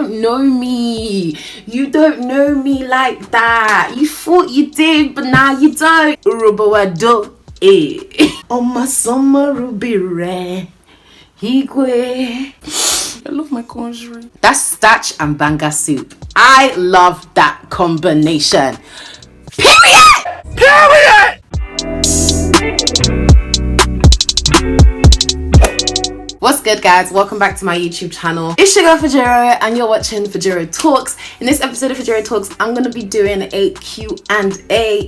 don't know me. You don't know me like that. You thought you did, but now you don't. Urubawado, eh. On my summer ruby rare. Higwe. I love my conjuring. That's starch and banga soup. I love that combination. Period! Period! What's good, guys? Welcome back to my YouTube channel. It's your girl Fejiro and you're watching Fejiro Talks. In this episode of Fejiro Talks, I'm going to be doing a Q&A.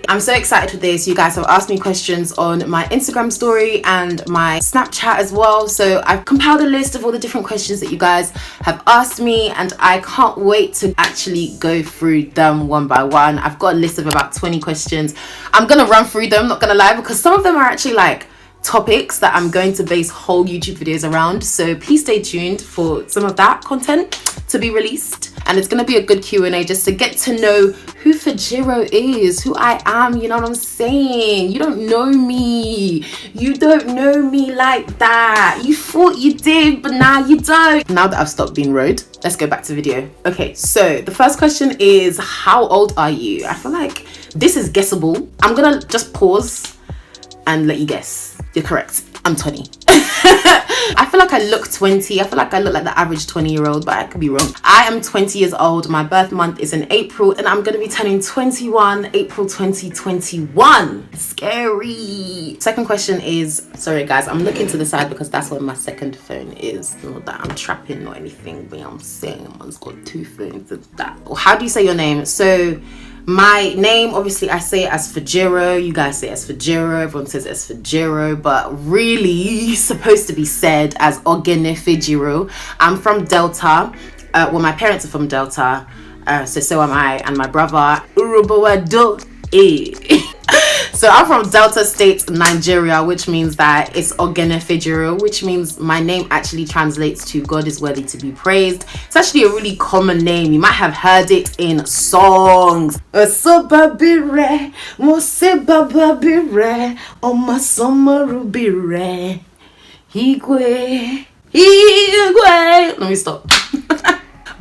I'm so excited for this. You guys have asked me questions on my Instagram story and my Snapchat as well. So I've compiled a list of all the different questions that you guys have asked me and I can't wait to actually go through them one by one. I've got a list of about 20 questions. I'm going to run through them, not going to lie, because some of them are actually like topics that I'm going to base whole YouTube videos around, so please stay tuned for some of that content to be released. And it's going to be a good Q&A just to get to know who Fejiro is, who I am, you know what I'm saying? You don't know me. You don't know me like that. You thought you did, but now you don't. Now that I've stopped being rude, let's go back to video. Okay, so the first question is, how old are you? I feel like this is guessable. I'm going to just pause and let you guess. You're correct. I'm 20. I feel like I look 20. I feel like I look like the average 20-year-old, but I could be wrong. I am 20 years old. My birth month is in April, and I'm going to be turning 21 April 2021. Scary. Second question is, sorry guys, I'm looking to the side because that's where my second phone is. Not that I'm trapping or anything, but I'm saying one's got two phones and that. How do you say your name? So my name, obviously, I say it as Fejiro. You guys say it as Fejiro. Everyone says it as Fejiro, but really supposed to be said as Ogene Fejiro. I'm from Delta. Well, my parents are from Delta. So am I and my brother. Urubawado, eh. So I'm from Delta State, Nigeria, which means that it's Ogene Fejiro, which means my name actually translates to God is worthy to be praised. It's actually a really common name. You might have heard it in songs. Osobabire, mosebababire, omasomarubire, higwe. Let me stop.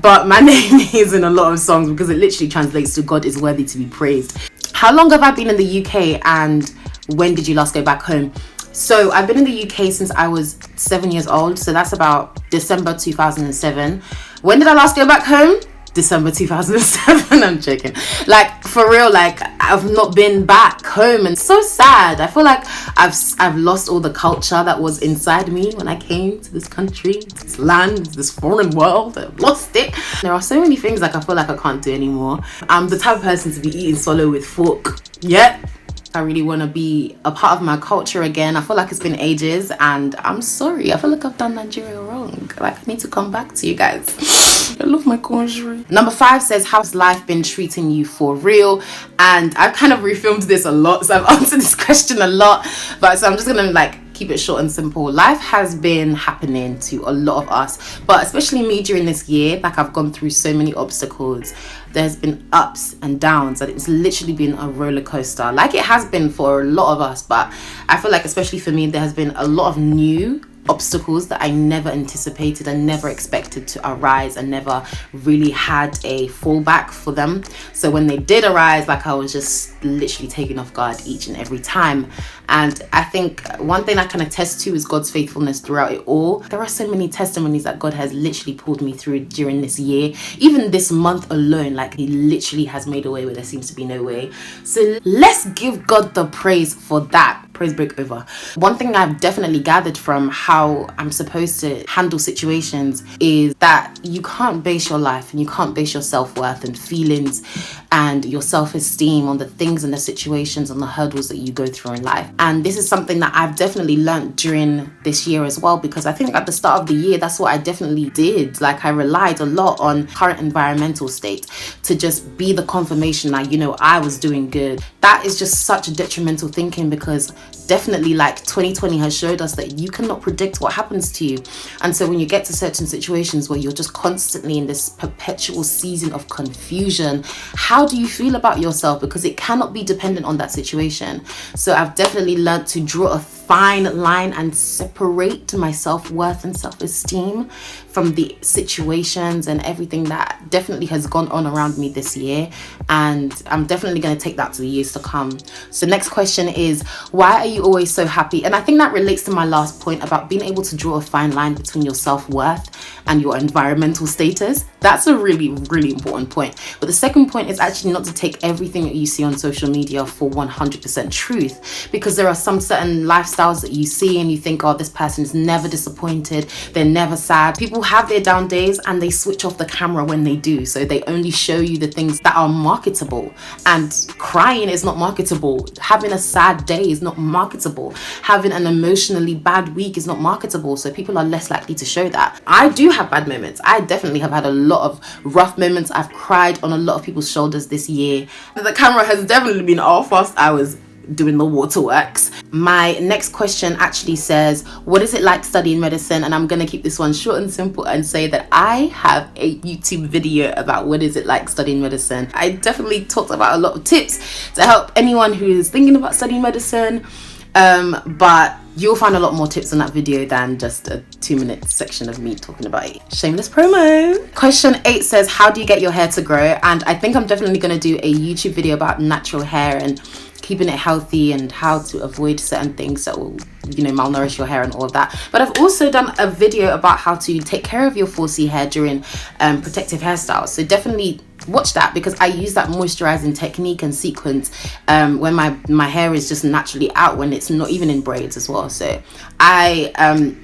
But my name is in a lot of songs because it literally translates to God is worthy to be praised. How long have I been in the UK and when did you last go back home? So I've been in the UK since I was 7 years old. So that's about December 2007. When did I last go back home? December 2007. I'm joking. Like, for real, like I've not been back home and so sad. I feel like I've lost all the culture that was inside me when I came to this country, to this land, this foreign world. I've lost it. There are so many things like I feel like I can't do anymore. I'm the type of person to be eating solo with fork. Yeah. I really want to be a part of my culture again. I feel like it's been ages and I'm sorry. I feel like I've done Nigeria wrong. Like I need to come back to you guys. I love my conjuring. Number 5 says, how's life been treating you for real? And I've kind of refilmed this a lot, so I've answered this question a lot, but so I'm just gonna like keep it short and simple. Life has been happening to a lot of us, but especially me during this year. Like I've gone through so many obstacles. There's been ups and downs and it's literally been a roller coaster, like it has been for a lot of us. But I feel like especially for me, there has been a lot of new obstacles that I never anticipated and never expected to arise and never really had a fallback for them. So when they did arise, like I was just literally taken off guard each and every time. And I think one thing I can attest to is God's faithfulness throughout it all. There are so many testimonies that God has literally pulled me through during this year. Even this month alone, like he literally has made a way where there seems to be no way. So let's give God the praise for that. Praise break over. One thing I've definitely gathered from how I'm supposed to handle situations is that you can't base your life and you can't base your self-worth and feelings and your self-esteem on the things and the situations and the hurdles that you go through in life. And this is something that I've definitely learned during this year as well, because I think at the start of the year, that's what I definitely did. Like I relied a lot on current environmental state to just be the confirmation that, you know, I was doing good. That is just such a detrimental thinking, because definitely, like, 2020 has showed us that you cannot predict what happens to you. And so when you get to certain situations where you're just constantly in this perpetual season of confusion, how do you feel about yourself? Because it cannot be dependent on that situation. So I've definitely learned to draw a fine line and separate my self-worth and self-esteem from the situations and everything that definitely has gone on around me this year. And I'm definitely going to take that to the years to come. So next question is, why are you always so happy? And I think that relates to my last point about being able to draw a fine line between your self-worth and your environmental status. That's a really, really important point. But the second point is actually not to take everything that you see on social media for 100% truth, because there are some certain lifestyles that you see and you think, oh, this person is never disappointed, they're never sad. People have their down days and they switch off the camera when they do, so they only show you the things that are marketable. And crying is not marketable, having a sad day is not marketable, having an emotionally bad week is not marketable, so people are less likely to show that. I do have bad moments. I definitely have had a lot of rough moments. I've cried on a lot of people's shoulders this year. The camera has definitely been off whilst I was doing the waterworks. My next question actually says, what is it like studying medicine? And I'm gonna keep this one short and simple and say that I have a YouTube video about what is it like studying medicine. I definitely talked about a lot of tips to help anyone who is thinking about studying medicine, but you'll find a lot more tips in that video than just a 2-minute section of me talking about it. Shameless promo. Question 8 says, how do you get your hair to grow? And I think I'm definitely going to do a YouTube video about natural hair and keeping it healthy and how to avoid certain things that will, you know, malnourish your hair and all of that. But I've also done a video about how to take care of your 4C hair during protective hairstyles. So definitely watch that, because I use that moisturizing technique and sequence when my hair is just naturally out, when it's not even in braids as well. So I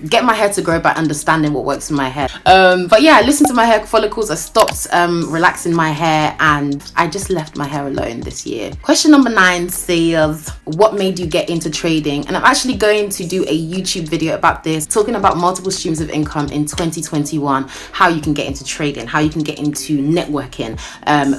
get my hair to grow by understanding what works in my hair. But yeah, I listened to my hair follicles. I stopped relaxing my hair and I just left my hair alone this year. Question number 9 says, what made you get into trading? And I'm actually going to do a YouTube video about this, talking about multiple streams of income in 2021, how you can get into trading, how you can get into networking,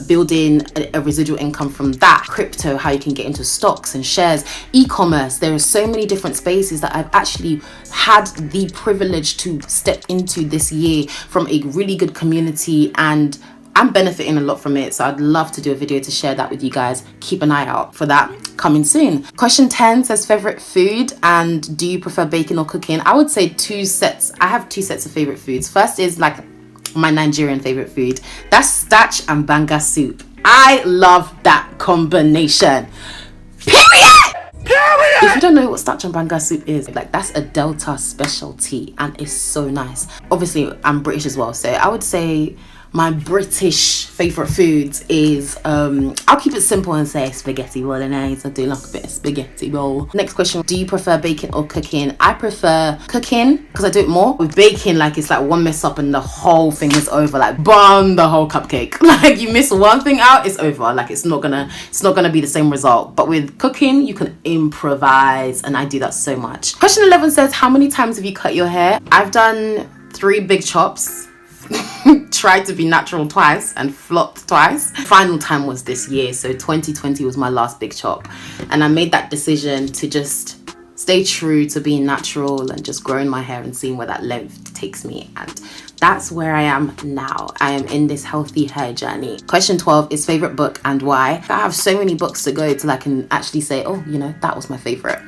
building a residual income from that, crypto, how you can get into stocks and shares, e-commerce. There are so many different spaces that I've actually had the privilege to step into this year from a really good community, and I'm benefiting a lot from it. So I'd love to do a video to share that with you guys. Keep an eye out for that coming soon. Question 10 says, favorite food, and do you prefer baking or cooking? I would say 2 sets. I have 2 sets of favorite foods. First is like my Nigerian favorite food. That's starch and banga soup. I love that combination. Period! If you don't know what starch and banga soup is, like, that's a Delta specialty and it's so nice. Obviously, I'm British as well, so I would say my British favorite foods is I'll keep it simple and say spaghetti bolognese. I do like a bit of spaghetti bowl. Next question, do you prefer baking or cooking? I prefer cooking because I do it more. With baking, like, it's like one mess up and the whole thing is over, like burn the whole cupcake. Like, you miss one thing out, it's over. Like, it's not gonna be the same result. But with cooking, you can improvise, and I do that so much. Question 11 says, how many times have you cut your hair? I've done 3 big chops. Tried to be natural twice and flopped twice. Final time was this year, so 2020 was my last big chop, and I made that decision to just stay true to being natural and just growing my hair and seeing where that length takes me, and that's where I am now. I am in this healthy hair journey. Question 12 is favorite book and why. I have so many books to go till I can actually say, oh, you know, that was my favorite.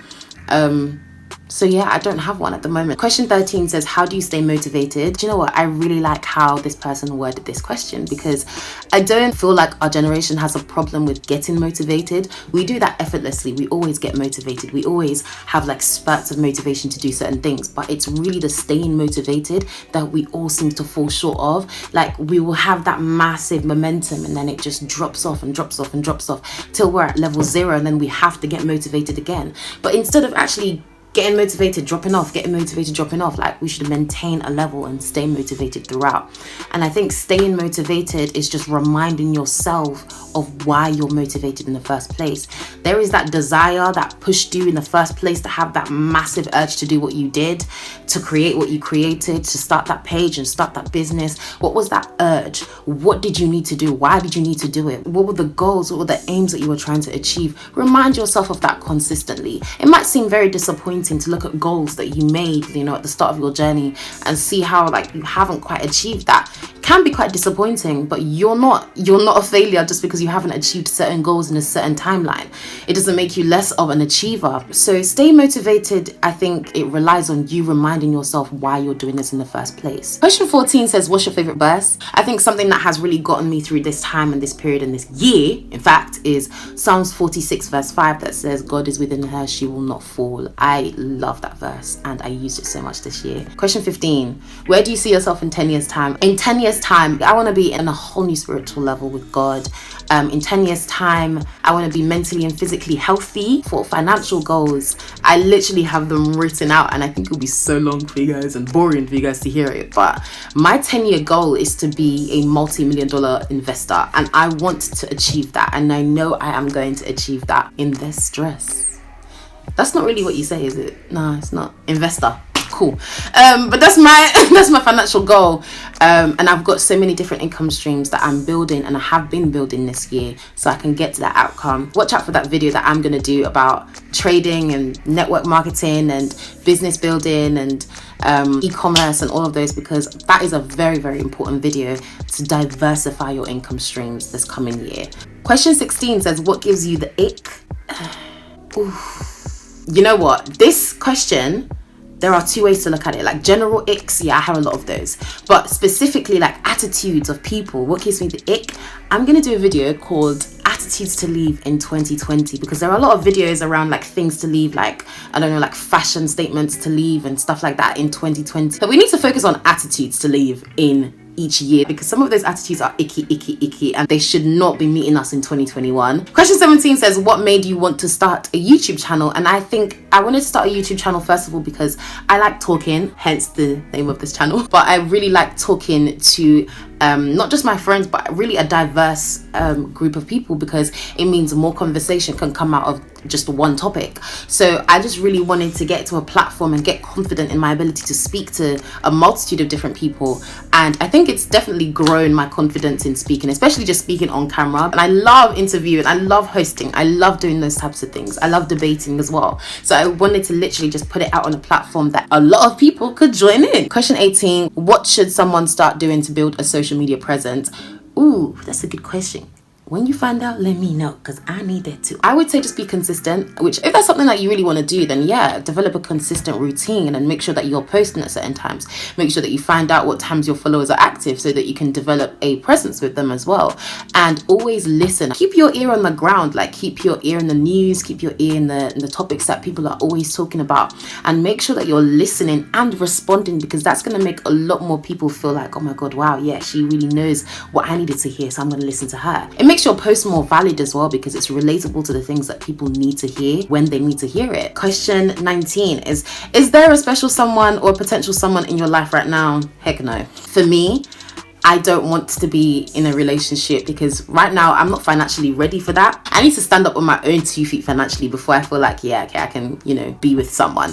So yeah, I don't have one at the moment. Question 13 says, how do you stay motivated? Do you know what? I really like how this person worded this question, because I don't feel like our generation has a problem with getting motivated. We do that effortlessly. We always get motivated. We always have like spurts of motivation to do certain things, but it's really the staying motivated that we all seem to fall short of. Like, we will have that massive momentum and then it just drops off and drops off and drops off till we're at level 0, and then we have to get motivated again. But instead of actually getting motivated, dropping off, getting motivated, dropping off. Like, we should maintain a level and stay motivated throughout. And I think staying motivated is just reminding yourself of why you're motivated in the first place. There is that desire that pushed you in the first place to have that massive urge to do what you did, to create what you created, to start that page and start that business. What was that urge? What did you need to do? Why did you need to do it? What were the goals? What were the aims that you were trying to achieve? Remind yourself of that consistently. It might seem very disappointing to look at goals that you made, you know, at the start of your journey and see how like you haven't quite achieved that. It can be quite disappointing, but you're not a failure just because you haven't achieved certain goals in a certain timeline. It doesn't make you less of an achiever. So stay motivated. I think it relies on you reminding yourself why you're doing this in the first place. Question 14 says, what's your favorite verse? I think something that has really gotten me through this time and this period and this year, in fact, is Psalms 46 verse 5 that says, God is within her, she will not fall. I love that verse and I used it so much this year. Question 15, where do you see yourself in 10 years time? In 10 years time, I want to be in a whole new spiritual level with God. In 10 years time, I want to be mentally and physically healthy. For financial goals, I literally have them written out and I think it'll be so long for you guys and boring for you guys to hear it. But my 10-year goal is to be a multi-million-dollar investor and I want to achieve that, and I know I am going to achieve that. Invest stress. That's not really what you say, is it? No, it's not. Investor. Cool. But that's my financial goal. And I've got so many different income streams that I'm building and I have been building this year so I can get to that outcome. Watch out for that video that I'm going to do about trading and network marketing and business building and e-commerce and all of those, because that is a very, very important video to diversify your income streams this coming year. Question 16 says, what gives you the ick? You know what? This question, there are two ways to look at it. Like general icks, yeah, I have a lot of those. But specifically like attitudes of people, what gives me the ick? I'm going to do a video called Attitudes to Leave in 2020, because there are a lot of videos around like things to leave, like, I don't know, like fashion statements to leave and stuff like that in 2020. But we need to focus on attitudes to leave in each year, because some of those attitudes are icky and they should not be meeting us in 2021. Question 17 says, what made you want to start a YouTube channel? And I think I wanted to start a YouTube channel first of all because I like talking, hence the name of this channel. But I really like talking to not just my friends, but really a diverse group of people, because it means more conversation can come out of just one topic. So I just really wanted to get to a platform and get confident in my ability to speak to a multitude of different people. And I think it's definitely grown my confidence in speaking, especially just speaking on camera. And I love interviewing, I love hosting, I love doing those types of things. I love debating as well. So I wanted to literally just put it out on a platform that a lot of people could join in. Question 18, what should someone start doing to build a social media presence? Ooh, that's a good question. When you find out, let me know, because I need that too. I would say just be consistent, which if that's something that you really want to do, then yeah, develop a consistent routine and make sure that you're posting at certain times. Make sure that you find out what times your followers are active so that you can develop a presence with them as well. And always listen. Keep your ear on the ground, like keep your ear in the news, keep your ear in the topics that people are always talking about, and make sure that you're listening and responding, because that's going to make a lot more people feel like, oh my God, wow, yeah, she really knows what I needed to hear, so I'm going to listen to her. It makes your post more valid as well, because it's relatable to the things that people need to hear when they need to hear it. Question 19 is there a special someone or potential someone in your life right now? Heck no. For me, I don't want to be in a relationship because right now I'm not financially ready for that. I need to stand up on my own 2 feet financially before I feel like, yeah, okay, I can, be with someone.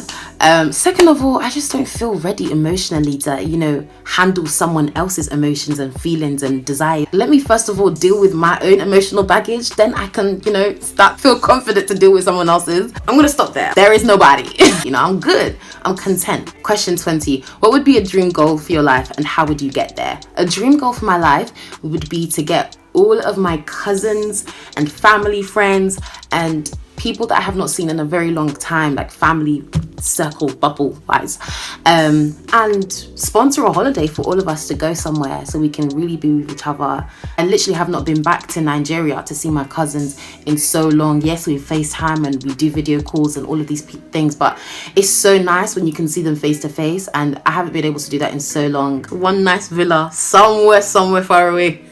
Second of all, I just don't feel ready emotionally to, handle someone else's emotions and feelings and desire. Let me first of all deal with my own emotional baggage, then I can, feel confident to deal with someone else's. I'm gonna stop there. There is nobody. I'm good. I'm content. Question 20. What would be a dream goal for your life and how would you get there? A dream goal for my life would be to get all of my cousins and family friends and people that I have not seen in a very long time, like family circle bubble wise, and sponsor a holiday for all of us to go somewhere so we can really be with each other. I literally have not been back to Nigeria to see my cousins in so long. Yes, we FaceTime and we do video calls and all of these things, but it's so nice when you can see them face to face, and I haven't been able to do that in so long. One nice villa somewhere far away.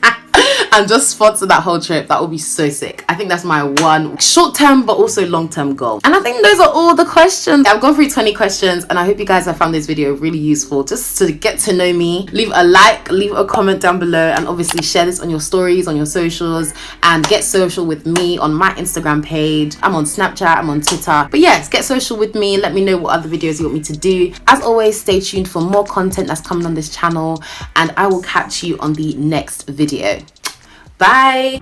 and just sponsor that whole trip. That would be so sick. I think that's my one short-term but also long-term goal. And I think those are all the questions. I've gone through 20 questions, and I hope you guys have found this video really useful just to get to know me. Leave a like, leave a comment down below, and obviously share this on your stories, on your socials, and get social with me on my Instagram page. I'm on Snapchat, I'm on Twitter. But yes, get social with me. Let me know what other videos you want me to do. As always, stay tuned for more content that's coming on this channel, and I will catch you on the next video. Bye.